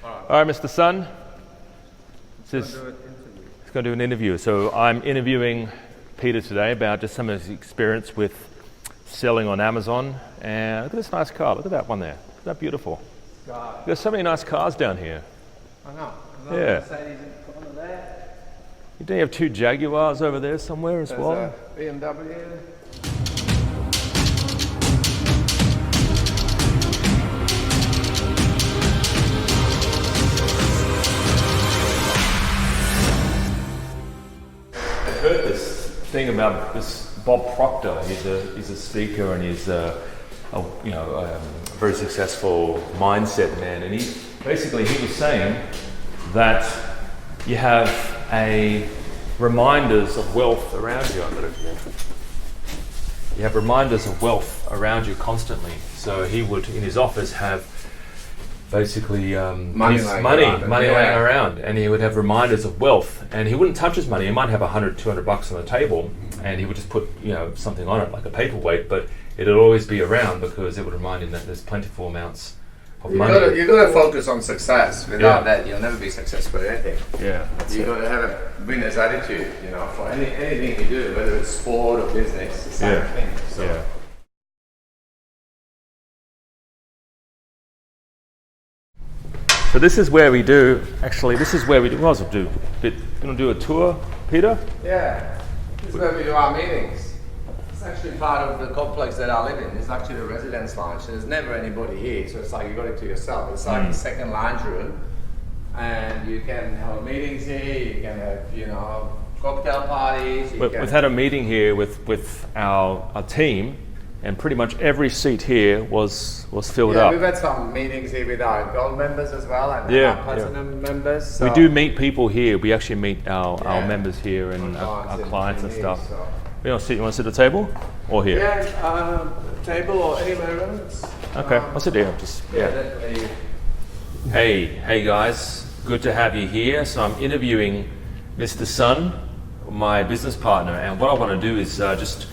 All right, Mr. Sun. He's going to do an interview. So I'm interviewing Peter today about just some of his experience with selling on Amazon. And look at this nice car. Look at that one there. Isn't that beautiful? There's so many nice cars down here. I know. Yeah. Mercedes in front of there. You have two Jaguars over there somewhere as well. There's a BMW. I've heard this thing about this Bob Proctor. He's a speaker and he's a very successful mindset man. And he was saying that you have reminders of wealth around you. You have reminders of wealth around you constantly. So he would, in his office, have basically money laying around, and he would have reminders of wealth. And he wouldn't touch his money. He might have $100, $200 on the table, and he would just put something on it like a paperweight, but it'll always be around because it would remind him that there's plentiful amounts of money. You've got to focus on success. Without that, you'll never be successful at anything. Yeah, You've got to have a winner's attitude, for anything you do, whether it's sport or business, it's the same thing. So. Yeah. So this is where we do. Actually, this is where we do. What else we do? You want to do a tour, Peter? Yeah. This is where we do our meetings. It's actually part of the complex that I live in. It's actually the residence lounge. There's never anybody here, so it's like you got it to yourself. It's like the second lounge room, and you can have meetings here. You can have cocktail parties. We've had a meeting here with our team, and pretty much every seat here was filled up. We've had some meetings here with our gold members as well, and our platinum members. So. We do meet people here. We actually meet our members here and our clients and stuff. So. You want to sit at the table or here? Yeah, table or anywhere else. Okay, I'll sit here. Hey guys, good to have you here. So I'm interviewing Mr. Sun, my business partner, and what I want to do is just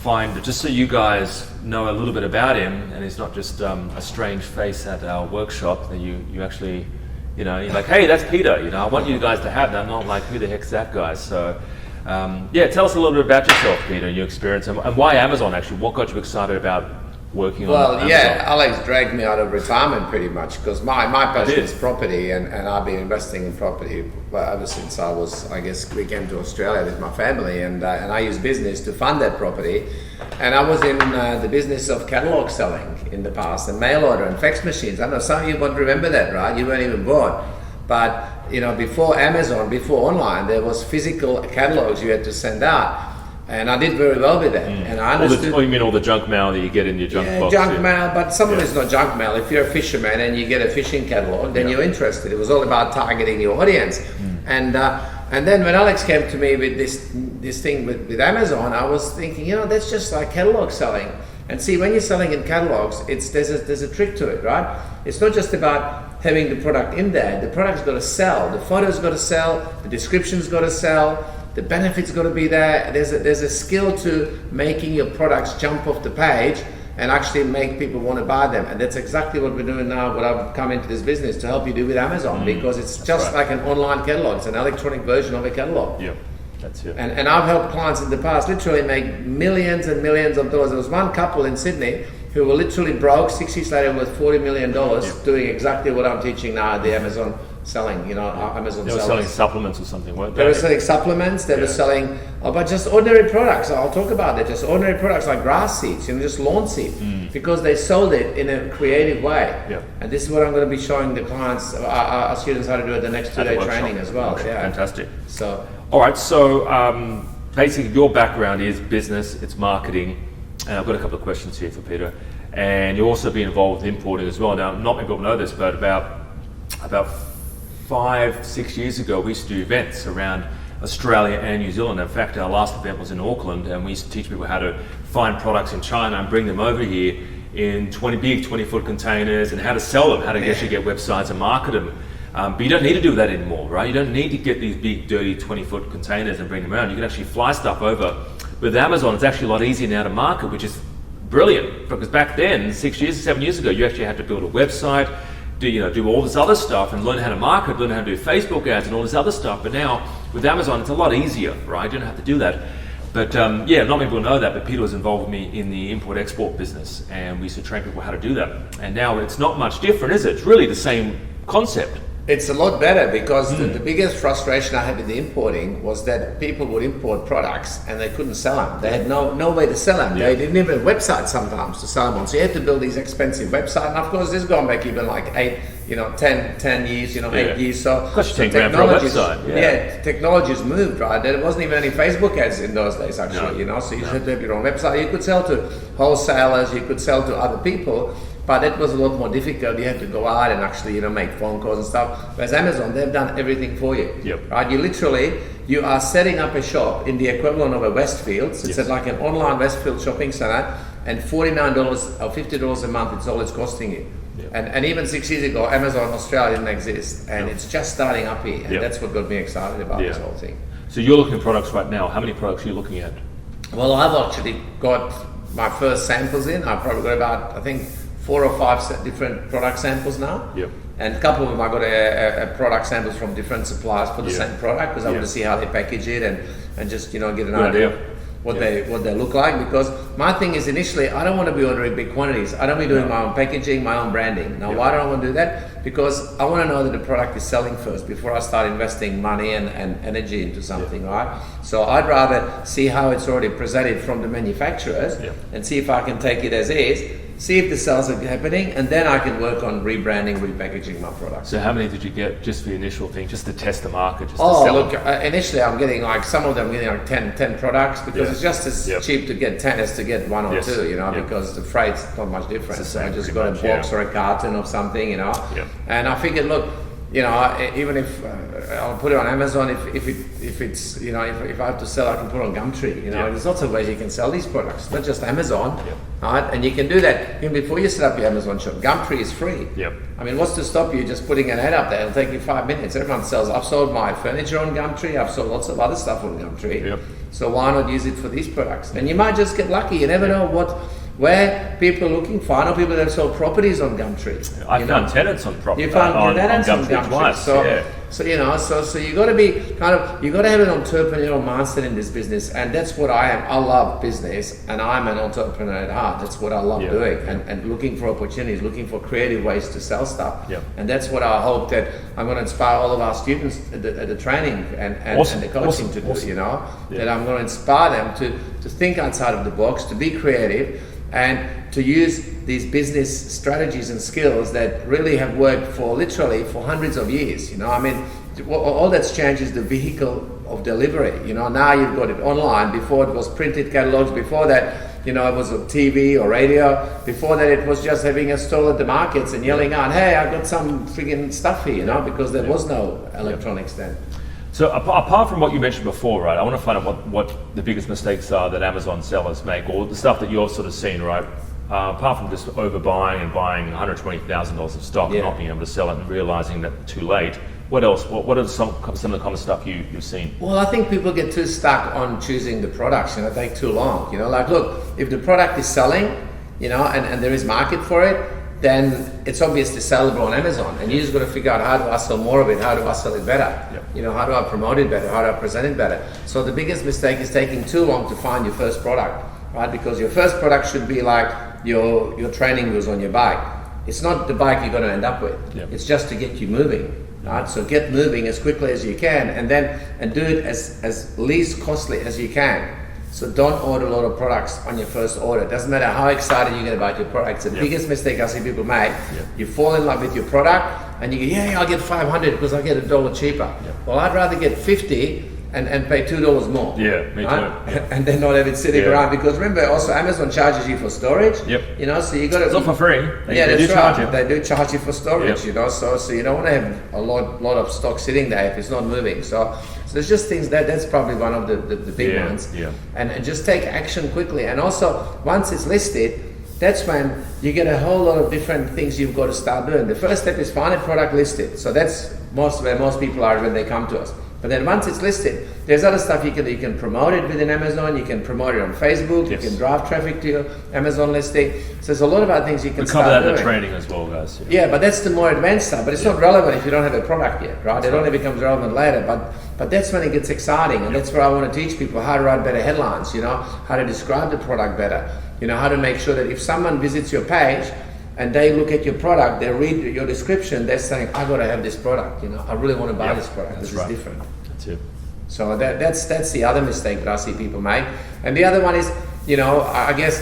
so you guys know a little bit about him, and he's not just a strange face at our workshop. That you actually, you're like, hey, that's Peter. I want you guys to have that. Not like, who the heck's that guy? So. Tell us a little bit about yourself, Peter, and your experience, and why Amazon actually. What got you excited about working on Amazon? Alex dragged me out of retirement pretty much because my passion is property, and I've been investing in property ever since we came to Australia with my family, and I use business to fund that property. And I was in the business of catalog selling in the past, and mail order and fax machines. I know some of you won't remember that, right? You weren't even born. But before Amazon, before online, there was physical catalogs you had to send out, and I did very well with that. And I understood. You mean all the junk mail that you get in your junk box? Junk mail, but some of it's not junk mail. If you're a fisherman and you get a fishing catalog, then you're interested. It was all about targeting your audience. And then when Alex came to me with this thing with Amazon, I was thinking, that's just like catalog selling. And see, when you're selling in catalogs, there's a trick to it, right? It's not just about having the product in there. The product's got to sell. The photo's got to sell. The description's got to sell. The benefits got to be there. There's a skill to making your products jump off the page and actually make people want to buy them. And that's exactly what we're doing now. What I've come into this business to help you do with Amazon, because it's just like an online catalog. It's an electronic version of a catalog. Yeah. That's it. And I've helped clients in the past literally make millions and millions of dollars. There was one couple in Sydney who were literally broke 6 years later with $40 million doing exactly what I'm teaching now at the Amazon selling, Amazon They were selling supplements or something, weren't they? They were selling supplements, they were selling, but just ordinary products. I'll talk about that, just ordinary products like grass seeds, just lawn seed, because they sold it in a creative way. Yeah. And this is what I'm going to be showing the clients, our students, how to do at the next 2-day training as well. Yeah. Fantastic. So. All right, so basically your background is business, it's marketing, and I've got a couple of questions here for Peter. And you've also been involved with importing as well. Now, not many people know this, but about 5-6 years ago, we used to do events around Australia and New Zealand. In fact, our last event was in Auckland, and we used to teach people how to find products in China and bring them over here in 20-foot containers, and how to sell them, how to actually get websites and market them. But you don't need to do that anymore, right? You don't need to get these big, dirty 20-foot containers and bring them around. You can actually fly stuff over. With Amazon, it's actually a lot easier now to market, which is brilliant. Because back then, 7 years ago, you actually had to build a website, do all this other stuff and learn how to market, learn how to do Facebook ads and all this other stuff. But now with Amazon, it's a lot easier, right? You don't have to do that. But not many people know that, but Peter was involved with me in the import-export business, and we used to train people how to do that. And now it's not much different, is it? It's really the same concept. It's a lot better because the biggest frustration I had with the importing was that people would import products and they couldn't sell them. They had no way to sell them. Yeah. They didn't even have a website sometimes to sell them on. So you had to build these expensive websites. And of course, this is going back even like 10 years, 8 years. So, Cost you 10 so grand for a website. technology's moved, right? There wasn't even any Facebook ads in those days, actually. So you had to have your own website. You could sell to wholesalers, you could sell to other people. But it was a lot more difficult. You had to go out and actually, make phone calls and stuff. Whereas Amazon, they've done everything for you. Yep. Right? You are setting up a shop in the equivalent of a Westfields. It's like an online Westfield shopping center, and $49 or $50 a month is all it's costing you. Yep. And even 6 years ago, Amazon Australia didn't exist, and it's just starting up here. And that's what got me excited about this whole thing. So you're looking at products right now. How many products are you looking at? Well, I've actually got my first samples in. I've probably got about, I think, 4 or 5 different product samples now. Yep. And a couple of them I got a product samples from different suppliers for the same product because I want to see how they package it and just get an idea what they look like. Because my thing is initially I don't want to be ordering big quantities. I don't want to be doing my own packaging, my own branding. Now why don't I want to do that? Because I want to know that the product is selling first before I start investing money and energy into something, right? So I'd rather see how it's already presented from the manufacturers and see if I can take it as is. See if the sales are happening, and then I can work on rebranding, repackaging my products. So how many did you get just for the initial thing, just to test the market? Just to sell look, them? Initially I'm getting some of them I'm getting 10 products because it's just as cheap to get 10 as to get 1 or 2, because the freight's not much different. So I just got a box or a carton or something, And I figured, look, even if I'll put it on Amazon, if it's if I have to sell, I can put it on Gumtree. There's lots of ways you can sell these products, not just Amazon, right? And you can do that even before you set up your Amazon shop. Gumtree is free. I mean, what's to stop you just putting an ad up there? It'll take you 5 minutes. Everyone sells. I've sold my furniture on Gumtree. I've sold lots of other stuff on Gumtree. So why not use it for these products? And you might just get lucky. You never know where people are looking for. I know people that have sold properties on Gumtree. I found tenants on property. You found tenants on Gumtree twice. So you got to be you got to have an entrepreneurial mindset in this business, and that's what I am. I love business, and I'm an entrepreneur at heart. That's what I love doing, and looking for opportunities, looking for creative ways to sell stuff. And that's what I hope that I'm going to inspire all of our students at the training and the coaching to do. That I'm going to inspire them to think outside of the box, to be creative, and to use these business strategies and skills that really have worked for hundreds of years. I mean, all that's changed is the vehicle of delivery. Now you've got it online. Before it was printed catalogs. Before that, it was a TV or radio. Before that, it was just having a stall at the markets and yelling out, "Hey, I've got some friggin' stuff here," because there was no electronics then. So apart from what you mentioned before, right, I want to find out what the biggest mistakes are that Amazon sellers make, or the stuff that you've sort of seen, right? Apart from just overbuying and buying $120,000 of stock and not being able to sell it and realizing that too late. What else? What are some of the common stuff you've seen? Well, I think people get too stuck on choosing the products. They take too long. Like, look, if the product is selling, and there is market for it, then it's obviously sellable on Amazon, and you just got to figure out, how do I sell more of it? How do I sell it better? How do I promote it better? How do I present it better? So the biggest mistake is taking too long to find your first product, right? Because your first product should be like your training wheels on your bike. It's not the bike you're going to end up with. It's just to get you moving, right? So get moving as quickly as you can, and do it as least costly as you can. So don't order a lot of products on your first order. It doesn't matter how excited you get about your product. It's the biggest mistake I see people make. You fall in love with your product and you go, I'll get 500 because I'll get $1 cheaper. Well, I'd rather get 50 and pay $2 more. Yeah, me too. And then not have it sitting around, because remember also Amazon charges you for storage. So you got to. It's not for free. They do charge you. They do charge you for storage. So you don't want to have a lot of stock sitting there if it's not moving. So there's just things that's probably one of the big ones. And just take action quickly. And also once it's listed, that's when you get a whole lot of different things you've got to start doing. The first step is find a product listed. So that's where most people are when they come to us. But then once it's listed, there's other stuff you can promote it within Amazon. You can promote it on Facebook. Yes. You can drive traffic to your Amazon listing. So there's a lot of other things you can We cover start that in doing. the training as well, guys. Yeah, but that's the more advanced stuff. But it's not relevant if you don't have a product yet, right? It only becomes relevant later. But that's when it gets exciting, and that's where I want to teach people how to write better headlines. You know, how to describe the product better. You know, how to make sure that if someone visits your page and they look at your product, they read your description, they're saying, "I got to have this product. You know, I really want to buy this product. This is different." That's it. So that's the other mistake that I see people make. And the other one is, you know, I guess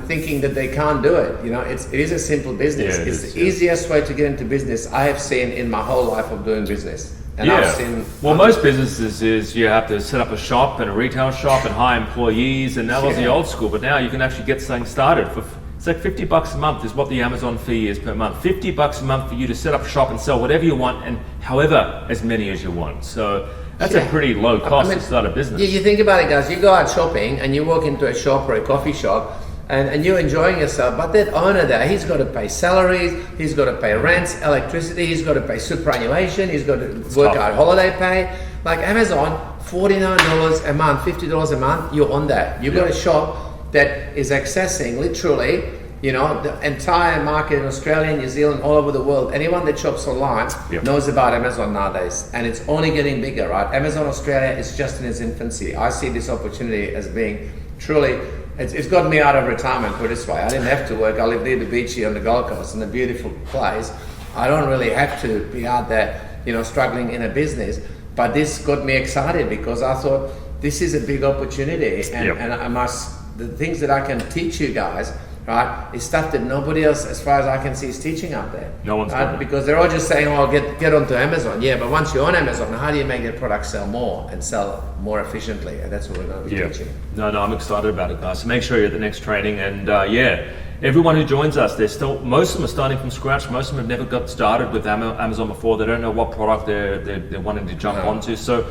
thinking that they can't do it. You know, it is a simple business. Yeah, it it's is, the easiest way to get into business I have seen in my whole life of doing business. And Yeah. I've seen Well, most businesses is you have to set up a shop and a retail shop and hire employees, and that was the Yeah. old school. But now you can actually get something started for it's like $50 a month is what the Amazon fee is per month. $50 a month for you to set up a shop and sell whatever you want, and however as many as you want. So that's a Yeah. pretty low cost I mean, to start a business. You think about it, guys. You go out shopping and you walk into a shop or a coffee shop, and you're enjoying yourself. But that owner there, he's got to pay salaries, he's got to pay rents, electricity, he's got to pay superannuation, he's got to work tough. out holiday pay. Like Amazon, $49 a month, $50 a month, you're on that. You've got a shop that is accessing literally, you know, the entire market in Australia, New Zealand, all over the world. Anyone that shops online knows about Amazon nowadays, and it's only getting bigger, right? Amazon Australia is just in its infancy. I see this opportunity as being truly, it's gotten me out of retirement, put it this way. I didn't have to work. I live near the beach here on the Gold Coast in a beautiful place. I don't really have to be out there, you know, struggling in a business. But this got me excited because I thought this is a big opportunity, and I must, the things that I can teach you guys, right, is stuff that nobody else, as far as I can see, is teaching out there. No one's right? doing it. Because they're all just saying, "Oh, get onto Amazon." Yeah, but once you're on Amazon, how do you make your product sell more and sell more efficiently? And that's what we're going to be teaching. No, I'm excited about it, guys. So make sure you're at the next training, and everyone who joins us, most of them are starting from scratch. Most of them have never got started with Amazon before. They don't know what product they're wanting to jump onto. So,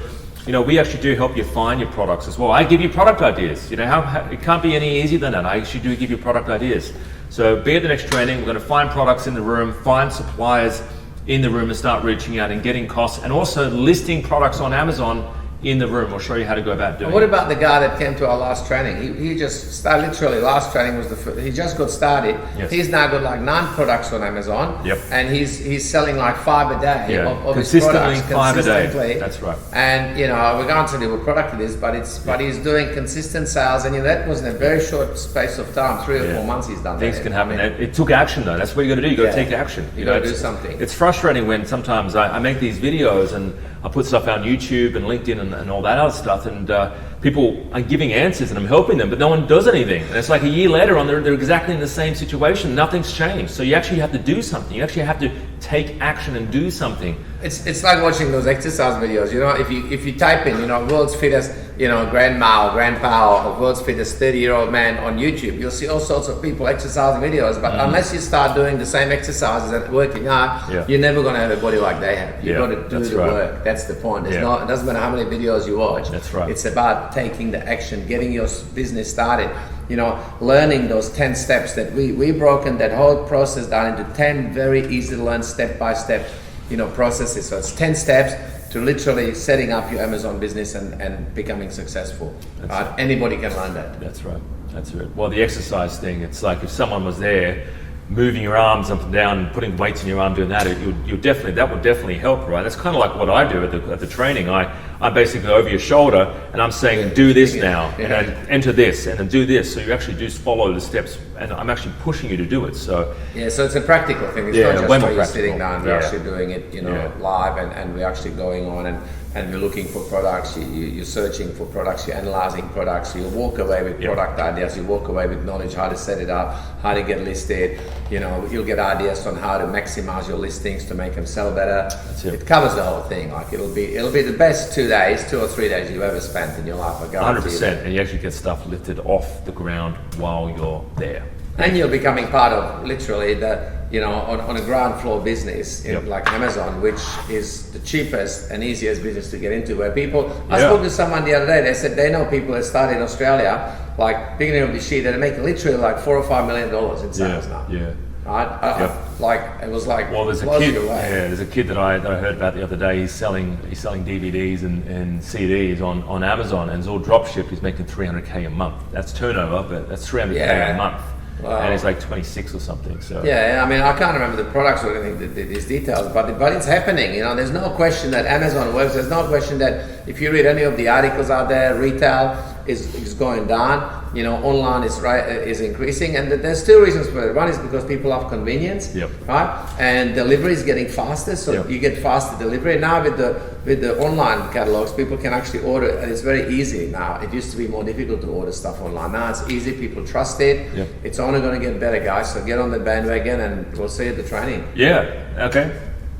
you know, we actually do help you find your products as well. I give you product ideas. You know, how it can't be any easier than that. I actually do give you product ideas. So be at the next training. We're going to find products in the room, find suppliers in the room, and start reaching out and getting costs, and also listing products on Amazon in the room. We'll show you how to go about doing And what it. about the guy that came to our last training? He just started, literally last training was the first, he just got started. Yes. He's now got like 9 products on Amazon. Yep. And he's selling like 5 a day Yeah. of his Consistently, products. 5 a day. Consistently. That's right. And you know, we can't tell you what product it is, but he's doing consistent sales, and you know, that was in a very short space of time, 3 or 4 months he's done Things that. can happen. I mean, It took action though. That's what you got to do. You got to Yeah. take action. You gotta do it's- something. It's frustrating when sometimes I make these videos and I put stuff on YouTube and LinkedIn and all that other stuff, and people are giving answers and I'm helping them, but no one does anything. And it's like a year later on, they're exactly in the same situation. Nothing's changed. So you actually have to do something. You actually have to take action and do something. It's like watching those exercise videos. You know, if you type in, you know, world's fittest, you know, grandma or grandpa or world's fittest 30-year-old man on YouTube, you'll see all sorts of people exercising videos. But unless you start doing the same exercises and working out, you're never going to have a body like they have. You've got to do the work. That's the point. It doesn't matter how many videos you watch. That's right. It's about taking the action, getting your business started. You know, learning those 10 steps that we've broken that whole process down into 10 very easy to learn step-by-step, you know, processes. So it's 10 steps to literally setting up your Amazon business and becoming successful. Right? Anybody can learn that. That's right. That's it. Well, the exercise thing, it's like if someone was there moving your arms up and down and putting weights in your arm doing that, that would definitely help, right? That's kind of like what I do at the training. I'm basically over your shoulder and I'm saying, do this now, and enter this, and then do this. So you actually do follow the steps, and I'm actually pushing you to do it. So so it's a practical thing. It's not just way more where you're practical. sitting down. We're actually doing it, you know, live, and we're actually going on and we're looking for products. You're searching for products. You're analyzing products. You walk away with product ideas. You walk away with knowledge how to set it up, how to get listed. You know, you'll get ideas on how to maximize your listings to make them sell better. It covers the whole thing. Like it'll be the best 2 or 3 days you've ever spent in your life. I guarantee you 100%, and you actually get stuff lifted off the ground while you're there. And you're becoming part of literally the, you know, on a ground floor business like Amazon, which is the cheapest and easiest business to get into. Where people, I spoke to someone the other day, they said they know people that started in Australia, like beginning of this year, that are making literally like $4 or $5 million in sales now. Yeah. Right? like it was like Well, there's a blows kid. you away. Yeah, there's a kid that I heard about the other day. He's selling DVDs and CDs on Amazon, and it's all drop shipped. He's making 300K a month. That's turnover, but that's 300K Yeah. a month, Wow. and it's like 26 or something. So Yeah, I mean, I can't remember the products or anything, these details, but it's happening. You know, there's no question that Amazon works. There's no question that if you read any of the articles out there, retail is going down. You know, online is increasing, and there's still reasons for it. One is because people have convenience, Yep. right? And delivery is getting faster, so Yep. you get faster delivery. Now with the online catalogs, people can actually order, and it's very easy now. It used to be more difficult to order stuff online. Now it's easy. People trust it. Yep. It's only going to get better, guys. So get on the bandwagon, and we'll see you at the training. yeah, okay.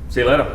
See you later.